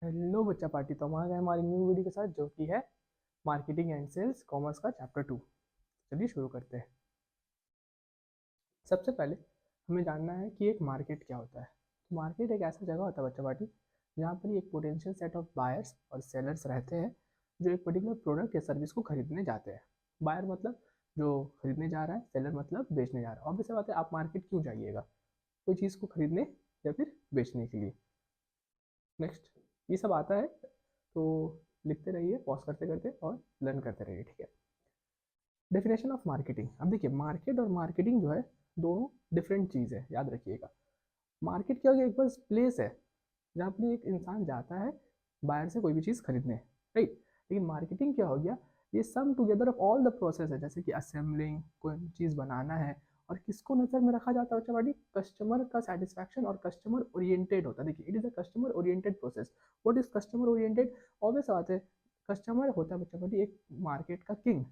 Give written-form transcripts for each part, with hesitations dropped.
Hello बच्चा party, तो हम आ गए हमारी न्यू वीडियो के साथ जो कि है मार्केटिंग एंड सेल्स कॉमर्स का चैप्टर 2। चलिए शुरू करते हैं। सबसे पहले हमें जानना है कि एक मार्केट क्या होता है। तो मार्केट एक ऐसा जगह होता है बच्चा पार्टी जहाँ पर एक पोटेंशियल सेट ऑफ बायर्स और सेलर्स रहते हैं जो एक पर्टिकुलर प्रोडक्ट या सर्विस को खरीदने जाते हैं। बायर मतलब जो खरीदने जा रहा है, सेलर मतलब बेचने जा रहा है। ऑब्वियस बात है, आप मार्केट क्यों जाइएगा? कोई चीज़ को खरीदने या फिर बेचने के लिए। नेक्स्ट, ये सब आता है तो लिखते रहिए पॉज करते करते और लर्न करते रहिए, ठीक है। Definition of marketing. अब देखिए, मार्केट और मार्केटिंग जो है दोनों डिफरेंट चीज़ है, याद रखिएगा। मार्केट क्या हो गया? एक बस प्लेस है जहाँ पर एक इंसान जाता है बाहर से कोई भी चीज़ खरीदने, राइट। लेकिन मार्केटिंग क्या हो गया? ये sum together of all the process है, जैसे कि असेंबलिंग, कोई चीज़ बनाना है। और किसको नज़र में रखा जाता है बच्चा पार्टी? कस्टमर का सेटिस्फैक्शन और कस्टमर ओरिएंटेड होता है। देखिए, it is a customer oriented process. What is customer oriented? Obvious बात है, कस्टमर होता है बच्चा पार्टी एक मार्केट का किंग।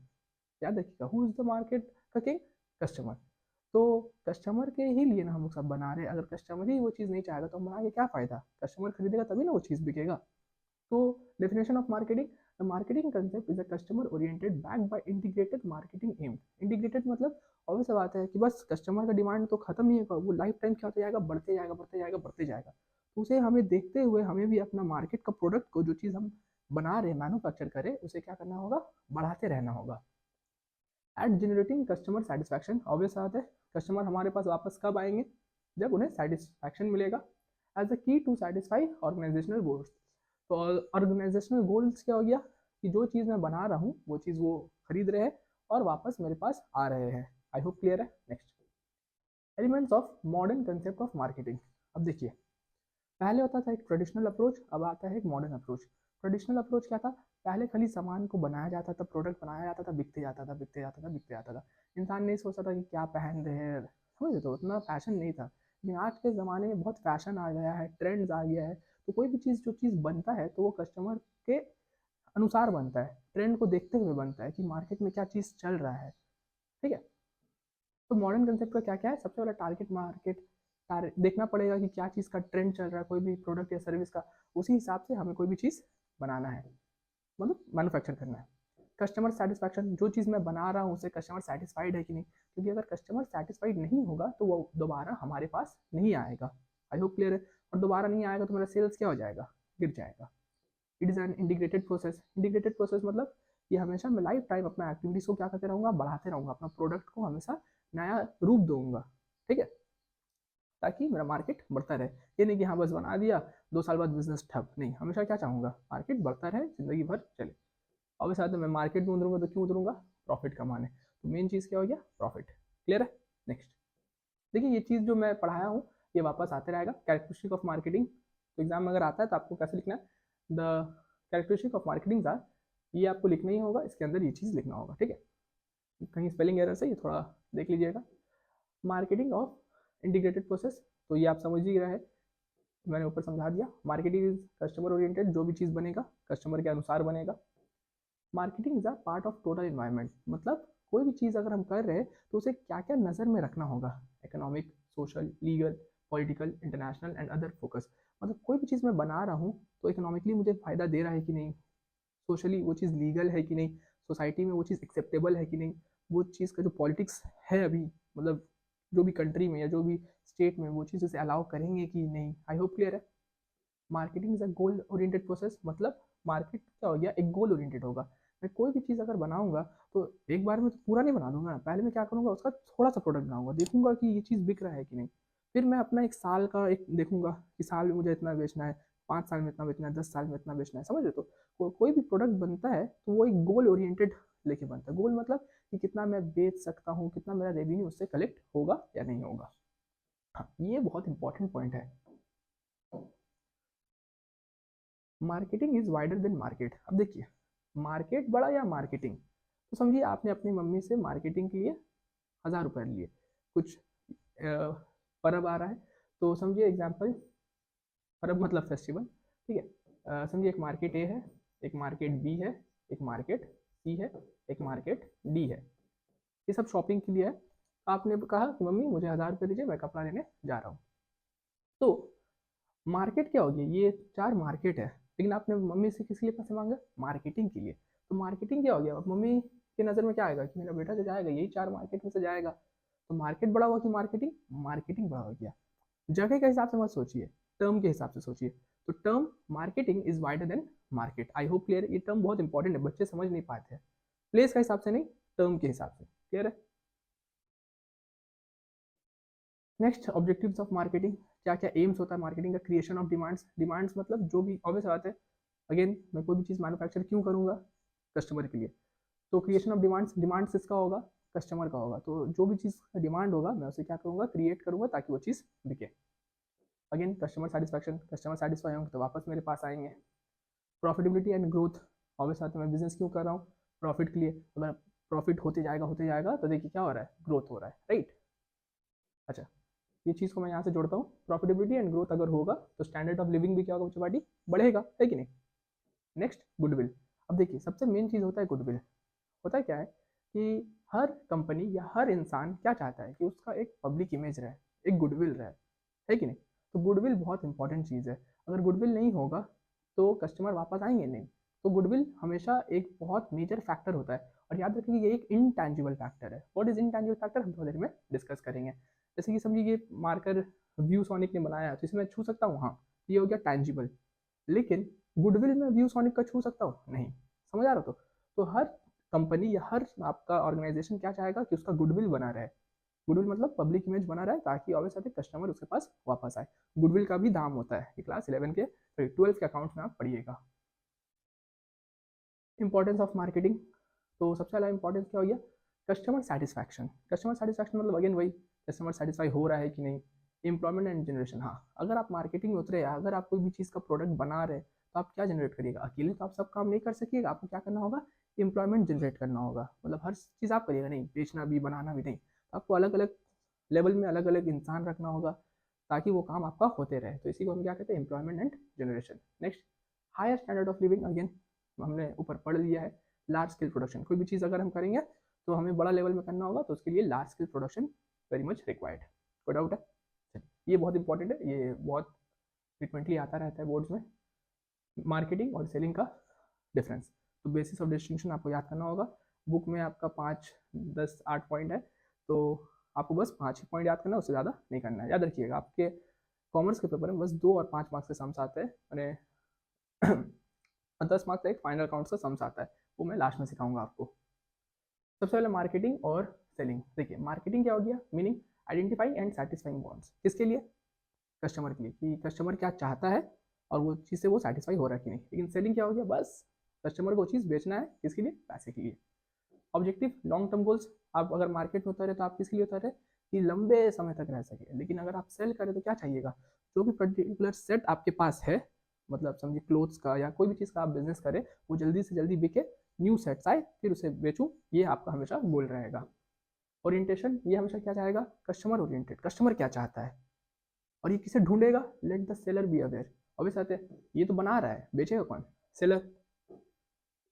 याद रखिएगा, हु इज द मार्केट का किंग? कस्टमर। तो कस्टमर के ही लिए ना हम लोग सब बना रहे हैं। अगर कस्टमर ही वो चीज़ नहीं चाहेगा तो हम बना के क्या फ़ायदा? कस्टमर खरीदेगा तभी ना वो चीज़ बिकेगा। तो definition of marketing, the marketing concept is a customer oriented backed by integrated marketing aim. Integrated मतलब ऑब्वियस बात है कि बस कस्टमर का डिमांड तो खत्म नहीं होगा, वो लाइफ टाइम क्या होता जाएगा? बढ़ते जाएगा, बढ़ते जाएगा, बढ़ते जाएगा। तो उसे हमें देखते हुए हमें भी अपना मार्केट का प्रोडक्ट को, जो चीज़ हम बना रहे हैं, मैन्युफैक्चर करें, उसे क्या करना होगा? बढ़ाते रहना होगा। At generating customer satisfaction, obvious बात है, कस्टमर हमारे पास वापस कब आएंगे? जब उन्हें सेटिस्फैक्शन मिलेगा। एज अ की टू सेटिस्फाई ऑर्गेनाइजेशनल गोल्स। तो ऑर्गेनाइजेशनल गोल्स क्या हो गया? कि जो चीज़ मैं बना रहा हूँ वो चीज़ वो खरीद रहे हैं और वापस मेरे पास आ रहे हैं। आई होप क्लियर है। Next, elements of modern concept of marketing. अब देखिए, पहले होता था एक ट्रेडिशनल अप्रोच, अब आता है एक मॉडर्न अप्रोच। ट्रेडिशनल अप्रोच क्या था? पहले खाली सामान को बनाया जाता था, प्रोडक्ट बनाया जाता था, बिकते जाता था, बिकते जाता था, बिकते जाता था। इंसान नहीं सोचता था कि क्या पहन रहे हैं, समझ, तो उतना फैशन नहीं था। लेकिन आज के ज़माने में बहुत फैशन आ गया है, ट्रेंड्स आ गया है। तो कोई भी चीज़, जो चीज़ बनता है तो वो कस्टमर के अनुसार बनता है, ट्रेंड को देखते हुए बनता है कि मार्केट में क्या चीज़ चल रहा है, ठीक है। तो मॉडर्न कंसेप्ट का क्या क्या है? सबसे पहले टारगेट मार्केट, देखना पड़ेगा कि क्या चीज़ का ट्रेंड चल रहा है, कोई भी प्रोडक्ट या सर्विस का, उसी हिसाब से हमें कोई भी चीज़ बनाना है, मतलब मैन्युफैक्चर करना है। कस्टमर सेटिस्फैक्शन, जो चीज़ मैं बना रहा हूँ उसे कस्टमर सेटिस्फाइड है कि नहीं, क्योंकि अगर कस्टमर सेटिस्फाइड नहीं होगा तो वो दोबारा हमारे पास नहीं आएगा। आई होप क्लियर है। और दोबारा नहीं आएगा तो मेरा सेल्स क्या हो जाएगा? गिर जाएगा। It is an integrated process. Integrated process मतलब ये हमेशा मैं लाइफ टाइम अपना एक्टिविटीज़ को क्या करते रहूँगा? बढ़ाते रहूँगा, अपना प्रोडक्ट को हमेशा नया रूप दूंगा, ठीक है, ताकि मेरा मार्केट बढ़ता रहे। ये नहीं कि हाँ बस बना दिया, 2 साल बाद बिजनेस ठप। नहीं, हमेशा क्या चाहूँगा? मार्केट बढ़ता रहे, जिंदगी भर चले। और साथ में मैं मार्केट में उतरूंगा तो क्यों उतरूंगा? प्रॉफिट कमाने। तो मेन चीज़ क्या हो गया? प्रॉफिट। क्लियर है। नेक्स्ट, देखिए, ये चीज़ जो मैं पढ़ाया हूँ ये वापस आते रहेगा। कैरेक्टरिस्टिक ऑफ मार्केटिंग, तो एग्जाम में अगर आता है तो आपको कैसे लिखना है? The characteristic of marketing are, ये आपको लिखना ही होगा, इसके अंदर ये चीज़ लिखना होगा, ठीक है। कहीं स्पेलिंग एरर से ये थोड़ा देख लीजिएगा। मार्केटिंग ऑफ इंटीग्रेटेड प्रोसेस, तो ये आप समझ ही रहे हैं, मैंने ऊपर समझा दिया। मार्केटिंग इज कस्टमर ओरिएंटेड, जो भी चीज़ बनेगा कस्टमर के अनुसार बनेगा। Marketing is a part of total environment, मतलब कोई भी चीज़ अगर हम कर रहे हैं तो उसे क्या क्या नज़र में रखना होगा? Economic, social, legal, political, international and other focus. मतलब कोई भी चीज़ मैं बना रहा हूँ तो इकोनॉमिकली मुझे फ़ायदा दे रहा है कि नहीं, सोशली वो चीज़ लीगल है कि नहीं, सोसाइटी में वो चीज़ एक्सेप्टेबल है कि नहीं, वो चीज़ का जो पॉलिटिक्स है अभी, मतलब जो भी कंट्री में या जो भी स्टेट में, वो चीज़ उसे अलाउ करेंगे कि नहीं। आई होप क्लियर है। Marketing is a goal oriented process, मतलब मार्केट क्या हो गया? एक गोल ओरिएंटेड होगा। मैं कोई भी चीज़ अगर बनाऊंगा तो एक बार में तो पूरा नहीं बना दूंगा ना, पहले मैं क्या करूंगा? उसका थोड़ा सा प्रोडक्ट बनाऊंगा, देखूंगा कि ये चीज़ बिक रहा है कि नहीं। फिर मैं अपना एक साल का एक देखूंगा कि साल में मुझे इतना बेचना है, 5 साल में इतना बेचना है, 10 साल में इतना बेचना है, समझ रहे? तो कोई भी प्रोडक्ट बनता है तो वो एक गोल ओरिएंटेड लेके बनता है। गोल मतलब कि कितना मैं बेच सकता हूँ, कितना मेरा रेवेन्यू उससे कलेक्ट होगा या नहीं होगा। हाँ, ये बहुत इंपॉर्टेंट पॉइंट है। Marketing is wider than market. अब देखिए, मार्केट बड़ा या मार्केटिंग, तो समझिए आपने अपनी मम्मी से मार्केटिंग के लिए 1000 रुपये लिए। कुछ पर्व आ रहा है, तो समझिए एग्जाम्पल, पर्व मतलब फेस्टिवल, ठीक है। समझिए एक मार्केट ए है, एक मार्केट बी है, एक मार्केट सी है, एक मार्केट डी है। ये सब शॉपिंग के लिए है। आपने कहा कि मम्मी मुझे 1000 रुपये दीजिए, मैं कपड़ा लेने जा रहा हूँ। तो मार्केट क्या होगी? ये 4 मार्केट है। लेकिन आपने मम्मी से किस लिए पैसे मांगे? मार्केटिंग के लिए। तो मार्केटिंग क्या हो गया? अब मम्मी की नज़र में क्या आएगा कि मेरा बेटा जो जाएगा यही 4 मार्केट में से जाएगा, तो मार्केट बड़ा हुआ कि मार्केटिंग? मार्केटिंग बड़ा हो गया। जगह के हिसाब से मत सोचिए, टर्म के हिसाब से सोचिए। तो term marketing is wider than market. I hope clear. ये टर्म बहुत इंपॉर्टेंट है, बच्चे समझ नहीं पाते हैं। प्लेस का हिसाब से नहीं, टर्म के हिसाब से। क्लियर है? Next, objectives of marketing. क्या क्या एम्स होता है मार्केटिंग का? Creation of demands. डिमांड्स मतलब जो भी ऑब्वियस बात है, अगेन मैं कोई भी चीज़ मैन्युफैक्चर क्यों करूँगा? कस्टमर के लिए। तो क्रिएशन ऑफ डिमांड्स, डिमांड्स किसका होगा? कस्टमर का होगा। तो जो भी चीज़ का डिमांड होगा मैं उसे क्या करूँगा? क्रिएट करूँगा ताकि वो चीज़ बिके। Again customer satisfaction, customer satisfy होंगे तो वापस मेरे पास आएंगे। प्रॉफिटेबिलिटी एंड ग्रोथ, ऑब्वियस बात है मैं बिजनेस क्यों कर रहा हूँ? प्रॉफिट के लिए। अगर प्रॉफिट होते जाएगा तो देखिए क्या हो रहा है? ग्रोथ हो रहा है, राइट? अच्छा, ये चीज़ को मैं यहाँ से जोड़ता हूँ। प्रॉफिटेबिलिटी एंड ग्रोथ अगर होगा तो स्टैंडर्ड ऑफ लिविंग भी क्या होगा बच्चों पार्टी? बढ़ेगा, है कि नहीं? Next, goodwill. अब देखिए सबसे मेन चीज़ होता है गुडविल। होता है क्या है कि हर कंपनी या हर इंसान क्या चाहता है कि उसका एक पब्लिक इमेज रहे, एक गुडविल रहे, है कि नहीं? तो गुडविल बहुत इंपॉर्टेंट चीज़ है। अगर गुडविल नहीं होगा तो कस्टमर वापस आएंगे नहीं। तो गुडविल हमेशा एक बहुत मेजर फैक्टर होता है। और याद रखिए ये एक इनटैंजिबल फैक्टर है। व्हाट इज इनटैंजिबल फैक्टर, हम थोड़ी देर में डिस्कस करेंगे। जैसे कि समझिए ये मार्कर व्यू सोनिक ने बनाया है तो इसे मैं छू सकता हूँ, हाँ, ये हो गया टैंजिबल। लेकिन गुडविल में व्यू सोनिक का छू सकता हूँ? नहीं। समझ आ रहा? तो हर कंपनी या हर आपका ऑर्गेनाइजेशन क्या चाहेगा कि उसका गुडविल बना रहे। गुडविल मतलब पब्लिक इमेज बना रहे ताकि ऑब्वियसली कस्टमर उसके पास वापस आए। गुडविल का भी दाम होता है, ये क्लास 11 के 12 के अकाउंट्स में आप पढ़िएगा। Importance of marketing. तो सबसे पहला इंपॉर्टेंस क्या हो गया? Customer satisfaction. कस्टमर सेटिस्फैक्शन मतलब अगेन वही, कस्टमर सेटिस्फाई हो रहा है कि नहीं। Employment and generation. हाँ, अगर आप मार्केटिंग में उतरे या अगर आप कोई भी चीज़ का प्रोडक्ट बना रहे तो आप क्या जनरेट करिएगा? अकेले तो आप सब काम नहीं कर सकिएगा, आपको क्या करना होगा? एम्प्लॉयमेंट जनरेट करना होगा। मतलब हर चीज़ आप करिएगा नहीं, बेचना भी बनाना भी नहीं, तो आपको अलग अलग लेवल में अलग अलग इंसान रखना होगा ताकि वो काम आपका होते रहे। तो इसी को हम क्या कहते हैं? Employment and generation. Next, higher standard of living. Again हमने ऊपर पढ़ लिया है, लार्ज स्केल प्रोडक्शन। कोई भी चीज़ अगर हम करेंगे तो हमें बड़ा लेवल में करना होगा, तो उसके लिए large scale production very much required. कोई डाउट है? ये बहुत इंपॉर्टेंट है, ये बहुत फ्रिक्वेंटली आता रहता है बोर्ड्स में। मार्केटिंग और सेलिंग का डिफरेंस। तो बेसिस ऑफ डिस्टिंक्शन आपको याद करना होगा। बुक में आपका 5, 10, 8 पॉइंट है, तो आपको बस 5 ही पॉइंट याद करना है, उससे ज़्यादा नहीं करना है। याद रखिएगा आपके कॉमर्स के पेपर में बस 2 और 5 मार्क्स के सम्स आते हैं, मैंने 10 मार्क्स का एक फाइनल अकाउंट्स का सम्स आता है, वो मैं लास्ट में सिखाऊंगा आपको। सबसे पहले मार्केटिंग और सेलिंग। देखिए मार्केटिंग क्या हो गया? Meaning identify and satisfying bonds. किसके लिए? कस्टमर के लिए, कि कस्टमर क्या चाहता है और वो चीज़ से वो सेटिस्फाई हो रहा है कि नहीं। लेकिन सेलिंग क्या हो गया? बस कस्टमर को चीज़ बेचना है, किसके लिए? पैसे के लिए। Objective, long term goals. आप अगर मार्केट में उतरे तो आप किसके लिए उतरे? कि लंबे समय तक रह सके। लेकिन अगर आप सेल करें तो क्या चाहिएगा? जो भी पर्टिकुलर सेट आपके पास है, मतलब समझिए क्लोथ्स का या कोई भी चीज़ का आप बिजनेस करें, वो जल्दी से जल्दी बिके, न्यू सेट्स आए, फिर उसे बेचूं, ये आपका हमेशा गोल रहेगा। ओरिएंटेशन, ये हमेशा क्या चाहेगा? Customer oriented. कस्टमर क्या चाहता है और ये किसे ढूंढेगा? Let the seller be aware. Obvious आते हैं, ये तो बना रहा है, बेचेगा कौन? सेलर।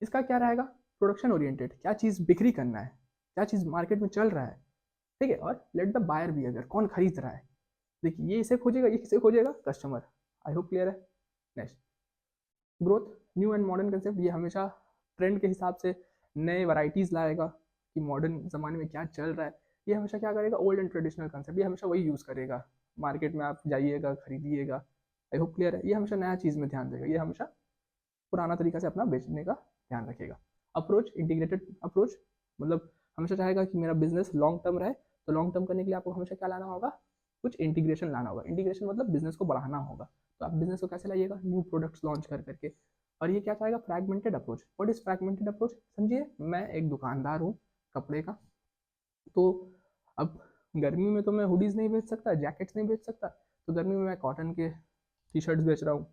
इसका क्या रहेगा? प्रोडक्शन ओरिएंटेड, क्या चीज़ बिक्री करना है, क्या चीज़ मार्केट में चल रहा है, ठीक है। और let the buyer be aware, कौन खरीद रहा है। देखिए ये इसे खोजेगा, ये किसे खोजेगा? कस्टमर। आई होप क्लियर है। Next, growth, new and modern concept. ये हमेशा ट्रेंड के हिसाब से नए वैरायटीज़ लाएगा कि मॉडर्न ज़माने में क्या चल रहा है। ये हमेशा क्या करेगा? ओल्ड एंड ट्रेडिशनल कंसेप्ट, ये हमेशा वही यूज़ करेगा। मार्केट में आप जाइएगा, खरीदिएगा। आई होप क्लियर है। ये हमेशा नया चीज़ में ध्यान देगा, ये हमेशा पुराना तरीका से अपना बेचने का ध्यान रखेगा। अप्रोच, इंटीग्रेटेड अप्रोच, मतलब हमेशा चाहेगा कि मेरा बिजनेस लॉन्ग टर्म रहे। तो लॉन्ग टर्म करने के लिए आपको हमेशा क्या लाना होगा? कुछ इंटीग्रेशन लाना होगा। इंटीग्रेशन मतलब बिजनेस को बढ़ाना होगा। तो आप बिजनेस को कैसे लाइएगा? न्यू प्रोडक्ट्स लॉन्च कर करके। और ये क्या चाहेगा? Fragmented approach. What is fragmented approach? समझिए मैं एक दुकानदार हूँ कपड़े का, तो अब गर्मी में तो मैं हुडीज नहीं बेच सकता, जैकेट्स नहीं बेच सकता, तो गर्मी में मैं कॉटन के टी शर्ट्स बेच रहा हूँ।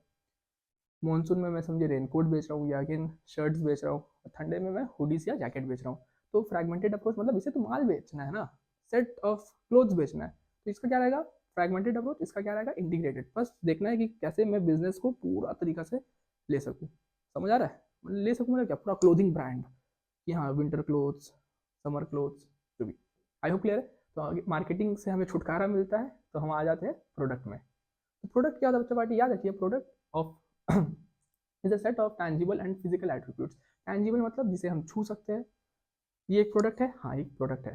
मानसून में मैं समझे रेनकोट बेच रहा हूँ या अगेन शर्ट्स बेच रहा हूँ, और ठंडे में मैं हुडीज या जैकेट बेच रहा हूँ। तो फ्रैगमेंटेड अप्रोच मतलब इसे तो माल बेचना है ना, सेट ऑफ क्लोथ्स बेचना है। तो इसका क्या रहेगा? Fragmented approach. इसका क्या रहेगा? इंटीग्रेटेड। बस देखना है कि कैसे मैं बिजनेस को पूरा तरीका से ले सकूँ। समझ आ रहा है? ले सकूँ मतलब क्या? पूरा क्लोथिंग ब्रांड, कि हाँ विंटर क्लोथ्स, समर क्लोथ्स, जो भी। आई होप क्लियर है। तो मार्केटिंग से हमें छुटकारा मिलता है, तो हम आ जाते हैं प्रोडक्ट में। तो प्रोडक्ट क्या होता है बच्चों पार्टी? याद रखिए, product of is a set of tangible and physical attributes. Tangible मतलब जिसे हम छू सकते हैं, ये एक प्रोडक्ट है, हाँ एक प्रोडक्ट है।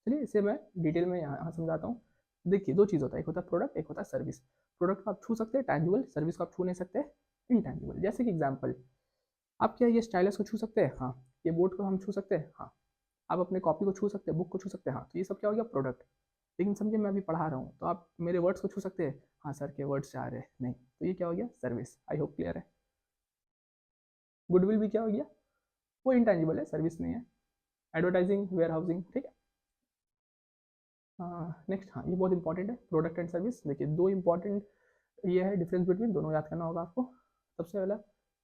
चलिए इसे मैं डिटेल में यहाँ समझाता हूँ। देखिए दो चीज़ होता है, एक होता है प्रोडक्ट, एक होता है सर्विस। प्रोडक्ट को आप छू सकते हैं टैंजिबल, सर्विस को आप छू नहीं सकते इनटैंजिबल। जैसे कि एग्जाम्पल, आप क्या ये स्टाइलस को छू सकते हैं? हाँ। ये बोर्ड को हम छू सकते हैं? हाँ। आप अपने कॉपी को छू सकते हैं, बुक को छू सकते हैं? हाँ। तो ये सब क्या हो गया? प्रोडक्ट। लेकिन समझिए मैं अभी पढ़ा रहा हूँ तो आप मेरे वर्ड्स को छू सकते हैं? हाँ सर के वर्ड्स जा रहे हैं, नहीं। तो ये क्या हो गया? सर्विस। आई होप क्लियर है। गुडविल भी क्या हो गया? वो इंटेंजिबल है, सर्विस नहीं है। एडवर्टाइजिंग, वेयर हाउसिंग, ठीक है। नेक्स्ट, हाँ ये बहुत इंपॉर्टेंट है, प्रोडक्ट एंड सर्विस। देखिए दो इंपॉर्टेंट ये है डिफरेंस बिटवीन, दोनों याद करना होगा आपको। सबसे पहला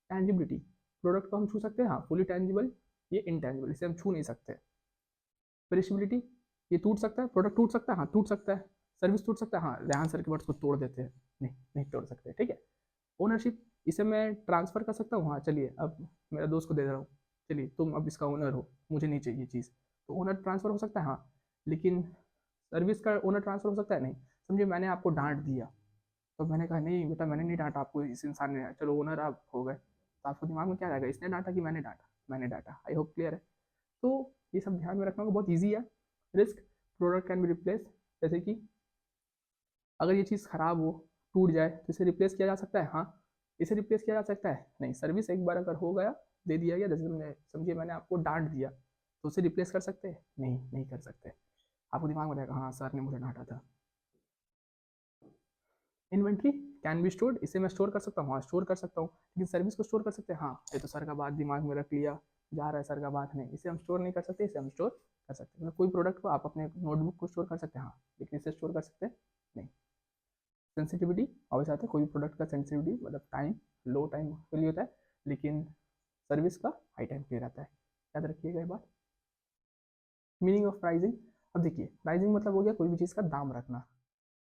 टैंजिबिलिटी, प्रोडक्ट को हम छू सकते हैं, हाँ फुली टैंजिबल। ये इनटैंजिबल, इसे हम छू नहीं सकते। पेरिशेबिलिटी, ये टूट सकता है, प्रोडक्ट टूट सकता है, हाँ टूट सकता है। सर्विस टूट सकता है, हाँ रेहान सर के वर्ड्स को तोड़ देते हैं, नहीं नहीं तोड़ सकते, ठीक है। ओनरशिप, इसे मैं ट्रांसफर कर सकता हूँ, हाँ चलिए अब मेरा दोस्त को दे रहा हूँ, चलिए तुम अब इसका ओनर हो, मुझे नहीं चाहिए चीज़। तो ओनर ट्रांसफर हो सकता है, हाँ। लेकिन सर्विस का ओनर ट्रांसफर हो सकता है? नहीं। समझिए मैंने आपको डांट दिया, तो मैंने कहा नहीं बेटा मैंने नहीं डांटा आपको, इस इंसान ने, चलो ओनर आप हो गए, तो आपको दिमाग में क्या रहेगा? इसने डांटा कि मैंने डांटा? मैंने डांटा। आई होप क्लियर है। तो ये सब ध्यान में रखना होगा, बहुत ईजी है। Risk, product can be replace, जैसे कि अगर ये चीज़ खराब हो, टूट जाए, तो इसे रिप्लेस किया जा सकता है? हाँ। इसे रिप्लेस किया जा सकता है? नहीं। सर्विस एक बार अगर हो गया, दे दिया गया, जैसे तुमने समझिए मैंने आपको डांट दिया, तो उसे रिप्लेस कर सकते हैं? नहीं नहीं कर सकते। आपको दिमाग में रहेगा हाँ सर ने मुझे डांटा था। इन्वेंट्री कैन बी स्टोर्ड, इसे मैं स्टोर कर सकता हूँ? हाँ स्टोर कर सकता हूँ। लेकिन सर्विस को स्टोर कर सकते हैं? हाँ। ये तो सर का बात दिमाग में रख लिया, जा रहा है सर का बात, नहीं इसे हम स्टोर नहीं कर सकते, इसे हम स्टोर कर सकते हैं। मतलब कोई प्रोडक्ट को आप अपने नोटबुक को स्टोर कर सकते हैं, हाँ, लेकिन इसे स्टोर कर सकते हैं? नहीं। सेंसिटिविटी, ऑब्वियस आता है, कोई भी प्रोडक्ट का सेंसिटिविटी मतलब टाइम, लो टाइम के लिए होता है, लेकिन सर्विस का हाई टाइम के लिए रहता है। याद रखिएगा ये बात। मीनिंग ऑफ प्राइसिंग, अब देखिए प्राइसिंग मतलब हो गया कोई भी चीज़ का दाम रखना।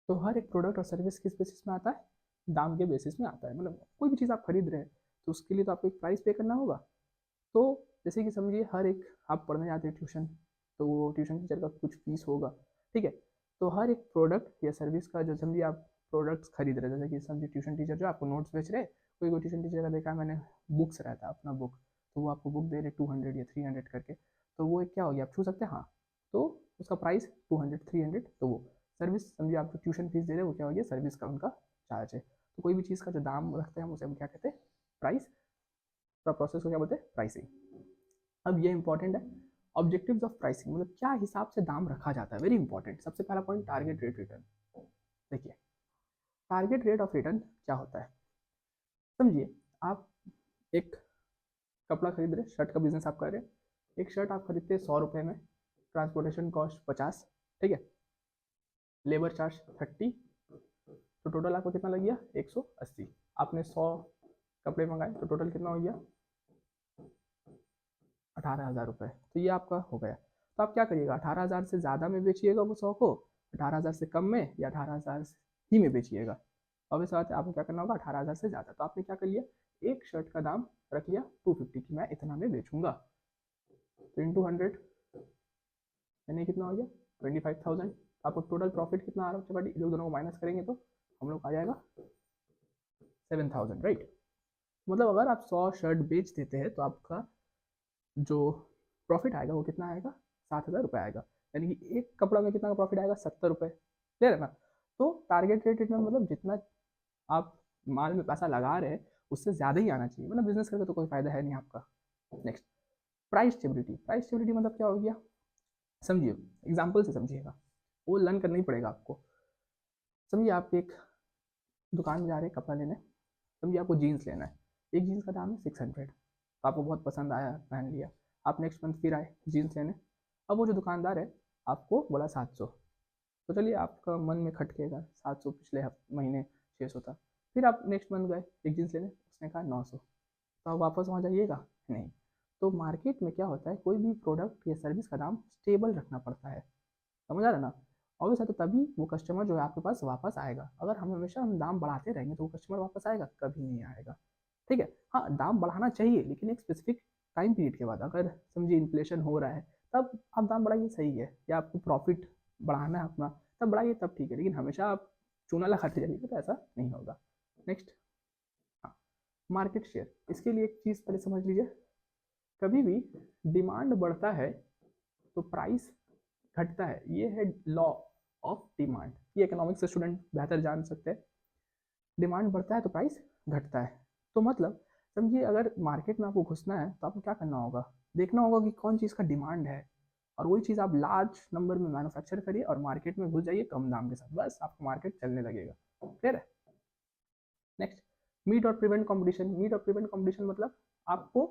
तो हर एक प्रोडक्ट और सर्विस किस बेसिस में आता है? दाम के बेसिस में आता है। मतलब कोई भी चीज़ आप खरीद रहे हैं तो उसके लिए तो आपको एक प्राइस पे करना होगा। तो जैसे कि समझिए हर एक, आप पढ़ने जाते हैं ट्यूशन, तो वो ट्यूशन टीचर का कुछ फीस होगा, ठीक है। तो हर एक प्रोडक्ट या सर्विस का जो समझिए आप प्रोडक्ट्स खरीद रहे हैं, जैसे कि समझिए ट्यूशन टीचर जो आपको नोट्स बेच रहे हैं, कोई कोई ट्यूशन टीचर का देखा है मैंने, बुक्स रहता है अपना बुक, तो वो आपको बुक दे रहे 200 या 300 करके, तो वो एक क्या हो गया, आप छू सकते हैं? हाँ। तो उसका प्राइस 200 300, तो वो सर्विस समझिए आप जो ट्यूशन फीस दे रहे हैं वो क्या हो गया, सर्विस का उनका चार्ज है। तो कोई भी चीज़ का जो दाम रखते हैं हम उसे हम क्या कहते हैं? प्राइस। प्रोसेस को क्या बोलते हैं? प्राइसिंग। अब ये इंपॉर्टेंट है, ऑब्जेक्टिव्स ऑफ प्राइसिंग, मतलब क्या हिसाब से दाम रखा जाता है, वेरी इंपॉर्टेंट। सबसे पहला पॉइंट, टारगेट रेट रिटर्न। देखिए टारगेट रेट ऑफ रिटर्न क्या होता है? समझिए आप एक कपड़ा खरीद रहे, शर्ट का बिजनेस आप कर रहे हैं, एक शर्ट आप खरीदते हैं 100 रुपये में, ट्रांसपोर्टेशन कॉस्ट 50, ठीक है, लेबर चार्ज 30, तो टोटल आपको कितना लग गया? 180। आपने 100 कपड़े मंगाए तो टोटल कितना हो गया? 18,000 रुपये। तो ये आपका हो गया। तो आप क्या करिएगा, 18,000 से ज़्यादा में बेचिएगा वो 100 को, 18,000 से कम में, या 18,000 ही में बेचिएगा? अब इस बात आपको क्या करना होगा, 18,000 से ज़्यादा। तो आपने क्या कर लिया, एक शर्ट का दाम रख लिया 250 की, मैं इतना में बेचूंगा, तो इंटू 100 यानी कितना हो गया? 25,000। आपको टोटल प्रॉफिट कितना आ रहा है बच्चा? इन लोग दोनों को माइनस करेंगे तो हम लोग आ जाएगा 7,000, राइट। मतलब अगर आप 100 शर्ट बेच देते हैं तो आपका जो प्रॉफिट आएगा वो कितना आएगा? 7,000 रुपये आएगा। यानी कि एक कपड़ा में कितना का प्रॉफिट आएगा? 70 रुपये। क्लियर है ना? तो टारगेट रेट रिटर्न मतलब जितना आप माल में पैसा लगा रहे हैं उससे ज़्यादा ही आना चाहिए, मतलब बिजनेस करके तो कोई फायदा है नहीं आपका। Next, price stability. Price stability मतलब क्या हो गया? समझिए एग्जाम्पल से समझिएगा, वो लर्न करना ही पड़ेगा आपको। समझिए आप एक दुकान में जा रहे हैं कपड़ा लेने, समझिए आपको जीन्स लेना है, एक जीन्स का दाम है 600, तो आपको बहुत पसंद आया, पहन लिया। आप नेक्स्ट मंथ फिर आए जीन्स लेने, अब वो जो दुकानदार है आपको बोला 700, तो चलिए आपका मन में खटकेगा 700, पिछले महीने 600 था। फिर आप नेक्स्ट मंथ गए एक जीन्स लेने, उसने कहा 900, तो आप वापस वहाँ जाइएगा? नहीं। तो मार्केट में क्या होता है, कोई भी प्रोडक्ट या सर्विस का दाम स्टेबल रखना पड़ता है, समझ आ रहा है ना? ऑब्वियस है, तो तभी वो कस्टमर जो है आपके पास वापस आएगा। अगर हम हमेशा हम दाम बढ़ाते रहेंगे तो वो कस्टमर वापस आएगा? कभी नहीं आएगा, ठीक है। हाँ दाम बढ़ाना चाहिए लेकिन एक स्पेसिफिक टाइम पीरियड के बाद, अगर समझिए इन्फ्लेशन हो रहा है तब आप दाम बढ़ाइए, सही है, या आपको प्रॉफिट बढ़ाना है अपना तब बढ़ाइए, तब ठीक है, लेकिन हमेशा आप चूना लगाते जाइएगा तो ऐसा नहीं होगा। नेक्स्ट, हाँ, मार्केट शेयर, इसके लिए एक चीज़ पहले समझ लीजिए, कभी भी डिमांड बढ़ता है तो प्राइस घटता है, ये है लॉ ऑफ डिमांड। ये इकोनॉमिक्स से स्टूडेंट बेहतर जान सकते हैं। डिमांड बढ़ता है तो प्राइस घटता है। तो मतलब समझिए, अगर मार्केट में आपको घुसना है तो आपको क्या करना होगा, देखना होगा कि कौन चीज़ का डिमांड है, और वही चीज़ आप लार्ज नंबर में मैन्युफैक्चर करिए और मार्केट में घुस जाइए कम दाम के साथ, बस आपका मार्केट चलने लगेगा। क्लियर है? नेक्स्ट, मीट और प्रिवेंट कंपटीशन। मीट और प्रिवेंट कंपटीशन मतलब आपको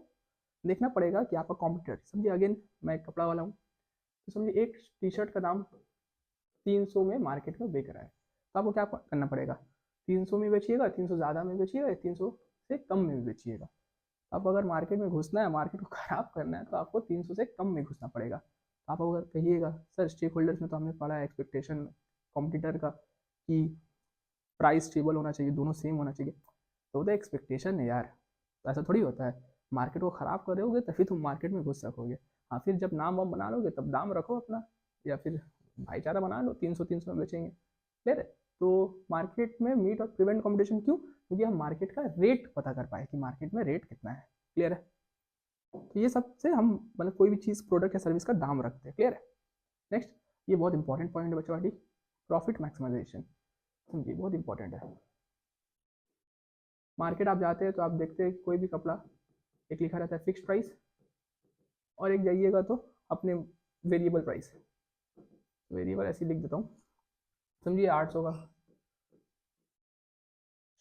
देखना पड़ेगा कि आपका कॉम्पिटिटर, समझिए अगेन मैं एक कपड़ा वाला हूँ, तो समझिए एक टी शर्ट का दाम 300 में मार्केट में बिक रहा है, तो आपको क्या करना पड़ेगा, 300 में बेचिएगा, 300 ज़्यादा में बेचिएगा, 300 से कम में भी बेचिएगा। अब अगर मार्केट में घुसना है, मार्केट को खराब करना है, तो आपको 300 से कम में घुसना पड़ेगा। आप अगर कहिएगा सर स्टेक होल्डर्स में तो हमने पढ़ा है एक्सपेक्टेशन कॉम्पिटिटर का कि प्राइस स्टेबल होना चाहिए, दोनों सेम होना चाहिए, तो वो एक्सपेक्टेशन है यार, तो ऐसा थोड़ी होता है। मार्केट को ख़राब करोगे तभी तुम मार्केट में घुस सकोगे। हाँ, फिर जब नाम वाम बना लोगे तब दाम रखो अपना, या फिर भाईचारा बना लो, 300 में बेचेंगे। क्लियर है? तो मार्केट में मीट और प्रिवेंट कॉम्पिटिशन क्यों? क्योंकि हम मार्केट का रेट पता कर पाए कि मार्केट में रेट कितना है। क्लियर है? तो ये सबसे हम मतलब कोई भी चीज़, प्रोडक्ट या सर्विस का दाम रखते हैं। क्लियर है? नेक्स्ट, ये बहुत इंपॉर्टेंट पॉइंट है बच्चों वाली, प्रॉफिट मैक्सिमाइजेशन। समझिए बहुत इंपॉर्टेंट है। मार्केट आप जाते हैं तो आप देखते हैं कि कोई भी कपड़ा, एक लिखा रहता है फिक्स प्राइस, और एक जाइएगा तो अपने वेरिएबल प्राइस, वेरिएबल ऐसे लिख देता हूँ। समझिए 800 का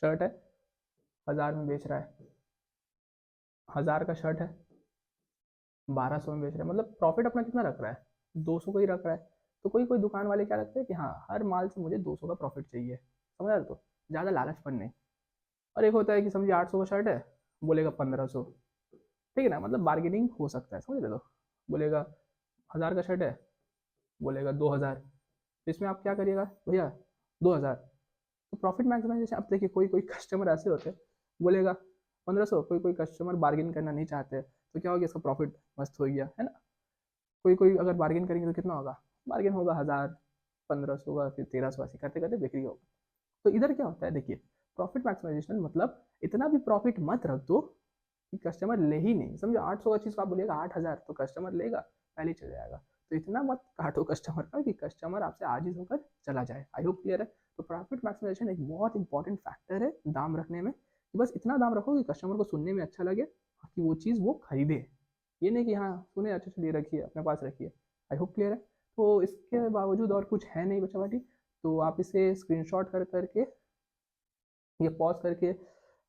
शर्ट है, 1000 में बेच रहा है, 1000 का शर्ट है 1200 में बेच रहा है, मतलब प्रॉफिट अपना कितना रख रहा है, 200 का ही रख रहा है। तो कोई कोई दुकान वाले क्या रखते हैं कि हाँ हर माल से मुझे 200 का प्रॉफिट चाहिए, समझ रहे? तो ज़्यादा लालचपन नहीं। और एक होता है कि समझिए 800 का शर्ट है, बोलेगा 1500, ठीक है ना, मतलब बार्गेनिंग हो सकता है, समझ रहे? तो बोलेगा 1000 का शर्ट है, बोलेगा 2000, इसमें आप क्या करिएगा भैया, 2000। तो प्रॉफिट मैक्सिमाइजेशन, अब देखिए कोई कोई कस्टमर ऐसे होते हैं, बोलेगा 1500, कोई कोई कस्टमर बार्गेन करना नहीं चाहते, तो क्या हो गया, इसका प्रॉफिट मस्त हो गया, है ना? कोई कोई अगर बार्गेन करेंगे तो कितना होगा, बार्गेन होगा 1000, 1500 का, फिर 1300, ऐसे करते करते बिक्री होगा। तो इधर क्या होता है, देखिए प्रॉफिट मैक्सिमाइजेशन मतलब इतना भी प्रॉफिट मत रख दो कि कस्टमर ले ही नहीं। समझो 800 का चीज़ को आप बोलिएगा 8000, तो कस्टमर लेगा, पहले ही चल जाएगा। तो इतना मत काटो कस्टमर का कि कस्टमर आपसे आजिज होकर चला जाए। आई होप क्लियर है? तो प्रॉफिट मैक्सिमाइजेशन एक बहुत इंपॉर्टेंट फैक्टर है दाम रखने में, कि बस इतना दाम रखो कि कस्टमर को सुनने में अच्छा लगे, कि वो चीज़ वो खरीदे। ये नहीं कि हाँ सुने, अच्छा चलिए रखिए अपने पास रखिए। आई होप क्लियर है? तो इसके बावजूद और कुछ है नहीं बच्चा बाटी, तो आप इसे स्क्रीनशॉट कर करके, ये पॉज करके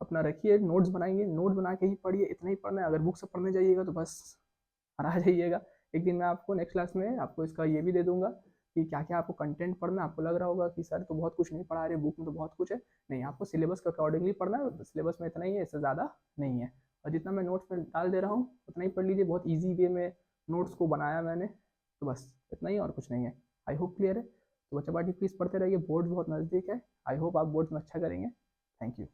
अपना रखिए, नोट्स बनाइए, नोट बना के ही पढ़िए, इतना ही पढ़ना है। अगर बुक से पढ़ने जाइएगा तो बस हरा जाइएगा। एक दिन मैं आपको नेक्स्ट क्लास में आपको इसका ये भी दे दूंगा कि क्या क्या आपको कंटेंट पढ़ना है। आपको लग रहा होगा कि सर तो बहुत कुछ नहीं पढ़ा रहे, बुक में तो बहुत कुछ है। नहीं, आपको सिलेबस के अकॉर्डिंगली पढ़ना है, सिलेबस में इतना ही है, इससे ज़्यादा नहीं है। और जितना मैं नोट्स में डाल दे रहा हूँ उतना ही पढ़ लीजिए, बहुत ईजी वे में नोट्स को बनाया मैंने, तो बस इतना ही और कुछ नहीं है। आई होप क्लियर है? तो बच्चा पार्टी प्लीज़ पढ़ते रहिए, बोर्ड बहुत नज़दीक है। आई होप आप बोर्ड में अच्छा करेंगे। Thank you.